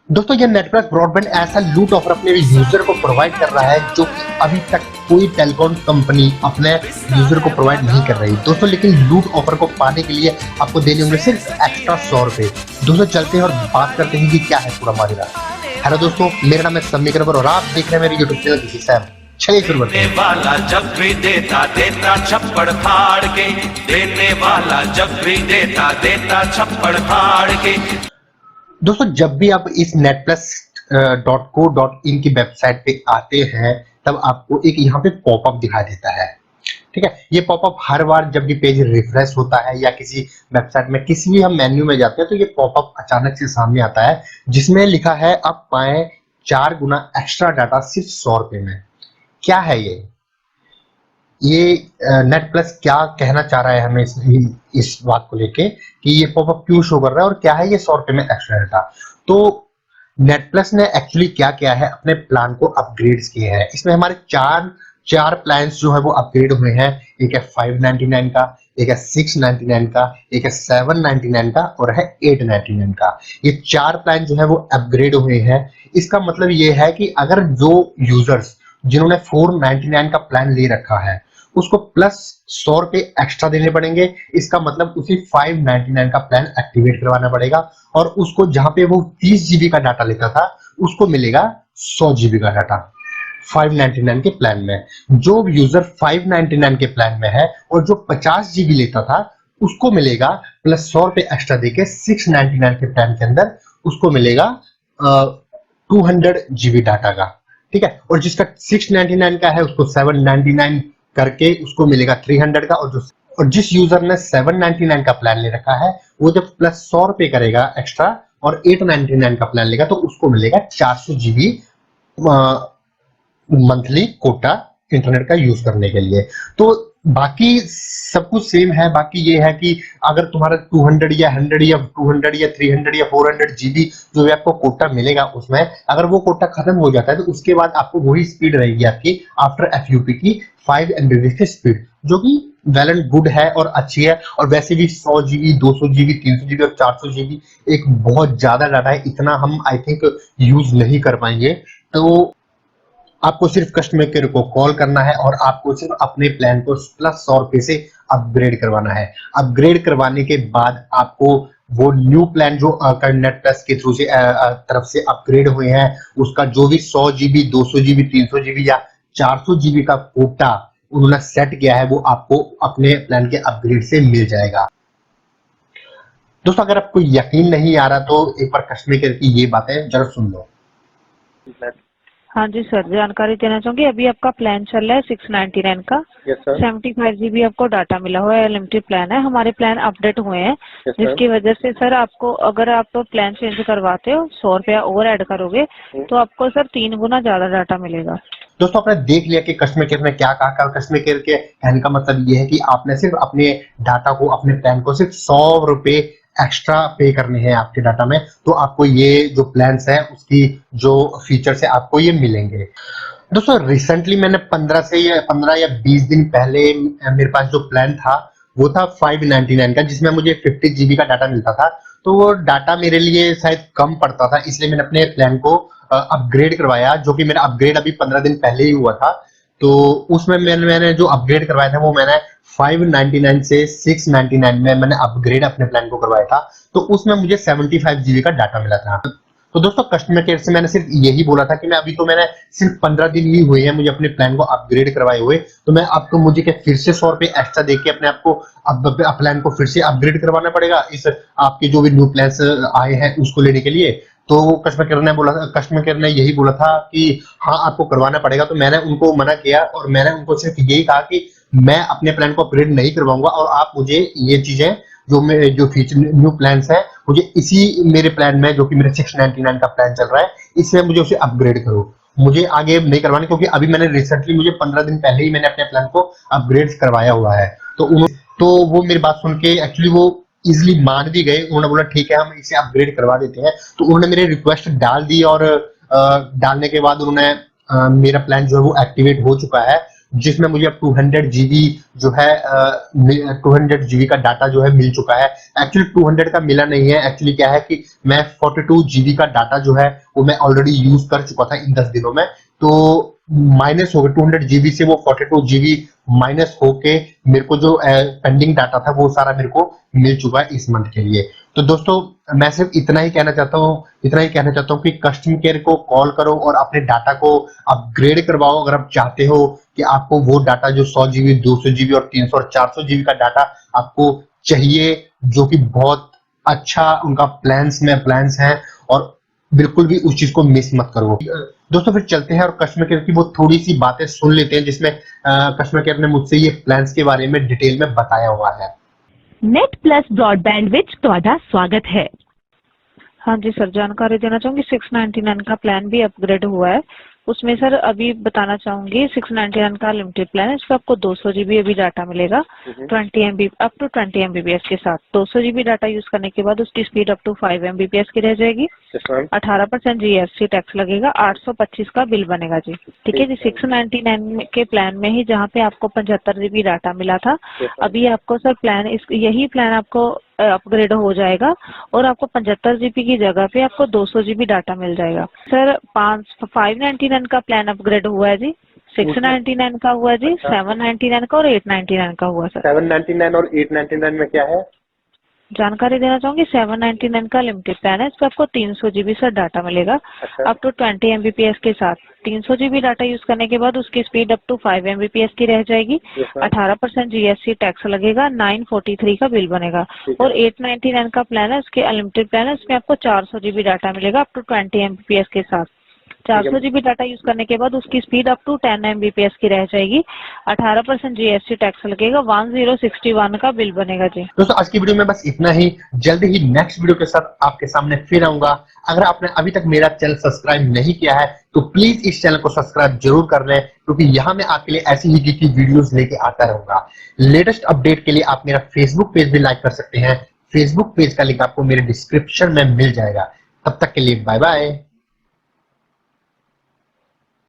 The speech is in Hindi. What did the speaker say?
दोस्तों ये नेटवर्क ब्रॉडबैंड ऐसा लूट ऑफर अपने यूजर को प्रोवाइड कर रहा है जो कि अभी तक कोई टेलीकॉम कंपनी अपने यूजर को प्रोवाइड नहीं कर रही दोस्तों। लेकिन लूट ऑफर को पाने के लिए आपको देने होंगे सिर्फ एक्स्ट्रा 100 रुपए। दोस्तों चलते हैं और बात करते हैं कि क्या है पूरा माजरा। हेलो दोस्तों, मेरा नाम है समीर अकबर और आप देख रहे हैं मेरे यूट्यूब चैनल दिस सैम। चलिए शुरू करते हैं। वाला जब भी देता देता छप्पड़ फाड़ के, देने वाला जब भी देता देता छप्पड़ फाड़ के। दोस्तों जब भी आप इस netplus.co.in की वेबसाइट पे आते हैं तब आपको एक यहाँ पे पॉपअप दिखाई देता है। ठीक है, ये पॉपअप हर बार जब भी पेज रिफ्रेश होता है या किसी वेबसाइट में किसी भी हम मेन्यू में जाते हैं तो ये पॉपअप अचानक से सामने आता है जिसमें लिखा है आप पाए 4 गुना एक्स्ट्रा डाटा सिर्फ 100 रुपए में। क्या है ये नेट प्लस क्या कहना चाह रहा है हमें इस बात को लेके कि ये पॉपअप क्यों शो कर रहा है और क्या है ये 100 रुपए में एक्स्ट्रा डाटा। तो नेट प्लस ने एक्चुअली क्या किया है, अपने प्लान को अपग्रेड किए हैं। इसमें हमारे चार प्लान्स जो है वो अपग्रेड हुए हैं। एक है 599 का, एक है 699 का, एक है 799 का और है 899 का। ये 4 प्लान जो है वो अपग्रेड हुए हैं। इसका मतलब ये है कि अगर जो यूजर्स जिन्होंने 499 का प्लान ले रखा है उसको प्लस 100 रुपए एक्स्ट्रा देने पड़ेंगे। इसका मतलब उसे 599 का प्लान एक्टिवेट करवाना पड़ेगा और उसको जहां पे वो 30 जीबी का डाटा लेता था उसको मिलेगा 100 जीबी का डाटा 599 के प्लान में। जो यूजर 599 के प्लान में है और जो 50 जीबी लेता था उसको मिलेगा प्लस 100 रुपए एक्स्ट्रा देके 699 के प्लान के अंदर उसको मिलेगा 200 जीबी डाटा का। ठीक है, और जिसका 699 का है उसको 799 करके उसको मिलेगा 300 का। और जिस यूजर ने 799 का प्लान ले रखा है वो जब प्लस 100 रुपए करेगा एक्स्ट्रा और 899 का प्लान लेगा तो उसको मिलेगा 400 जीबी मंथली कोटा इंटरनेट का यूज करने के लिए। तो बाकी सब कुछ सेम है। बाकी ये है कि अगर तुम्हारा 200 या 100 या 200 या 300 या 400 जीबी जो भी आपको कोटा मिलेगा उसमें अगर वो कोटा खत्म हो जाता है तो उसके बाद आपको वही स्पीड रहेगी आपकी आफ्टर एफयूपी की 5 Mbps की स्पीड, जो कि वेल एंड गुड है और अच्छी है। और वैसे भी 100 जीबी 200 जीबी 300 जीबी और 400 जीबी एक बहुत ज्यादा डाटा है, इतना हम आई थिंक यूज नहीं कर पाएंगे। तो आपको सिर्फ कस्टमर केयर को कॉल करना है और आपको सिर्फ अपने प्लान को प्लस 100 रुपए से अपग्रेड करवाना है। अपग्रेड करवाने के बाद आपको वो न्यू प्लान जो नेट प्लस के थ्रू से तरफ से अपग्रेड हुए हैं उसका जो भी 100 जीबी 200 जीबी 300 जीबी या 400 जीबी का कोटा उन्होंने सेट किया है वो आपको अपने प्लान के अपग्रेड से मिल जाएगा। दोस्तों अगर आपको यकीन नहीं आ रहा तो एक बार कस्टमर केयर की ये बातें जरा सुन लो। हाँ जी सर, जानकारी देना चाहूंगी। अभी आपका प्लान चल रहा है 699 का। 75 जीबी आपको डाटा मिला हुआ है, लिमिटेड प्लान है। हमारे प्लान अपडेट हुए हैं जिसकी वजह से सर आपको अगर आप प्लान चेंज करवाते हो 100 रुपया और ऐड करोगे तो आपको सर 3 गुना ज्यादा डाटा मिलेगा। दोस्तों आपने देख लिया कि कस्टमर केयर ने क्या कहा। कस्टमर केयर के कहने का मतलब ये है कि आपने सिर्फ अपने डाटा को अपने प्लान को सिर्फ 100 रुपए एक्स्ट्रा पे करने हैं आपके डाटा में तो आपको ये जो प्लान्स है उसकी जो फीचर्स है आपको ये मिलेंगे। दोस्तों रिसेंटली मैंने 15 या 20 दिन पहले मेरे पास जो प्लान था वो था 599 का जिसमें मुझे 50 जीबी का डाटा मिलता था। तो वो डाटा मेरे लिए शायद कम पड़ता था इसलिए मैंने अपने प्लान को अपग्रेड करवाया, जो कि मेरा अपग्रेड अभी 15 दिन पहले ही हुआ था। तो उसमें मैंने जो अपग्रेड करवाया था वो मैंने 599 से 699 में मैंने अपग्रेड अपने प्लान को करवाया था। तो उसमें मुझे 75 जीबी का डाटा मिला था। तो दोस्तों कस्टमर केयर से मैंने सिर्फ यही बोला था कि मैं अभी तो मैंने सिर्फ 15 दिन ही हुए हैं मुझे अपने प्लान को अपग्रेड करवाए हुए, तो मैं आपको मुझे क्या फिर से 100 रुपए एक्स्ट्रा देके अपने आप को प्लान को फिर से अपग्रेड करवाना पड़ेगा इस आपके जो भी न्यू प्लान्स आए हैं उसको लेने के लिए। तो कस्टमर केयर ने यही बोला था कि हाँ आपको करवाना पड़ेगा। तो मैंने उनको मना किया और मैंने उनको सिर्फ यही कहा कि मैं अपने प्लान को अपग्रेड नहीं करवाऊंगा और आप मुझे ये चीजें जो फीचर न्यू प्लान्स हैं मुझे इसी मेरे प्लान में जो कि मेरे 699 का प्लान चल रहा है इसमें मुझे उसे अपग्रेड करो, मुझे आगे नहीं करवाने। क्योंकि अभी मैंने रिसेंटली मुझे 15 दिन पहले ही मैंने अपने प्लान को अपग्रेड करवाया हुआ है। तो वो मेरी बात सुन के एक्चुअली वो इजिली मान भी गए। उन्होंने बोला ठीक है हम इसे अपग्रेड करवा देते हैं। तो उन्होंने मेरे रिक्वेस्ट डाल दी और डालने के बाद उन्होंने मेरा प्लान जो है वो एक्टिवेट हो चुका है। जिसमें मुझे अब 200 जीबी जो है 200 जीबी का डाटा जो है मिल चुका है। एक्चुअली 200 का मिला नहीं है, एक्चुअली क्या है कि मैं 42 जीबी का डाटा जो है वो मैं ऑलरेडी यूज कर चुका था इन 10 दिनों में, तो माइनस हो गया 200 जीबी से वो 42 जीबी माइनस होके मेरे को जो पेंडिंग डाटा था वो सारा मेरे को मिल चुका है इस मंथ के लिए। तो दोस्तों मैं सिर्फ इतना ही कहना चाहता हूँ कि कस्टमर केयर को कॉल करो और अपने डाटा को अपग्रेड करवाओ अगर आप चाहते हो कि आपको वो डाटा जो 100 जीबी 200 जीबी और 300 और 400 जीबी का डाटा आपको चाहिए, जो कि बहुत अच्छा उनका प्लान्स है, और बिल्कुल भी उस चीज को मिस मत करो। दोस्तों फिर चलते हैं और कस्टमर केयर की वो थोड़ी सी बातें सुन लेते हैं जिसमें कस्टमर केयर ने मुझसे ये प्लान्स के बारे में डिटेल में बताया हुआ है। नेट प्लस ब्रॉडबैंड विच ਤੁਹਾਡਾ स्वागत है। हाँ जी सर, जानकारी देना चाहूंगी 699 का प्लान भी अपग्रेड हुआ है। उसमें सर अभी बताना चाहूंगी 699 का लिमिटेड प्लान है, इसमें आपको 200 जीबी अभी डाटा मिलेगा 20 MB अप टू 20 MBPS के साथ। 200 जीबी डाटा यूज करने के बाद उसकी स्पीड अप टू 5 MBPS की रह जाएगी। 18% GST टैक्स लगेगा, 825 का बिल बनेगा जी। ठीक है जी। 699 के प्लान में ही जहाँ पे आपको 75 जीबी डाटा मिला था, अभी आपको सर यही प्लान आपको अपग्रेड हो जाएगा और आपको 75 जीबी की जगह पे आपको 200 जीबी डाटा मिल जाएगा। सर 599 का प्लान अपग्रेड हुआ है जी, 699 का हुआ है जी, 799 का और 899 का हुआ सर। 799 और 899 में क्या है जानकारी देना चाहूंगी। 799 का लिमिटेड प्लान है, इस पर आपको 300 जीबी सर डाटा मिलेगा अप टू 20 MBPS के साथ। 300 जीबी डाटा यूज करने के बाद उसकी स्पीड अप टू 5 MBPS की रह जाएगी। 18% GST टैक्स लगेगा, 943 का बिल बनेगा। और 899 का प्लान है, उसके अनलिमिटेड प्लान है, इसमें आपको 400 जीबी डाटा मिलेगा अप टू 20 MBPS के साथ। 400 जीबी डाटा यूज करने के बाद उसकी स्पीड अप टू 10 MBPS की रह जाएगी। 18% GST टैक्स लगेगा, 1061 का बिल बनेगा जी। दोस्तों आज की वीडियो में बस इतना ही, जल्द ही नेक्स्ट वीडियो के साथ आपके सामने फिर आऊंगा। अगर आपने अभी तक मेरा चैनल सब्सक्राइब नहीं किया है तो प्लीज इस चैनल को सब्सक्राइब जरूर कर लें, क्योंकि यहाँ मैं आपके लिए ऐसी ही की वीडियोस लेके आता रहूंगा। लेटेस्ट अपडेट के लिए आप मेरा फेसबुक पेज भी लाइक कर सकते हैं। फेसबुक पेज का लिंक आपको मेरे डिस्क्रिप्शन में मिल जाएगा। तब तक के लिए बाय बाय।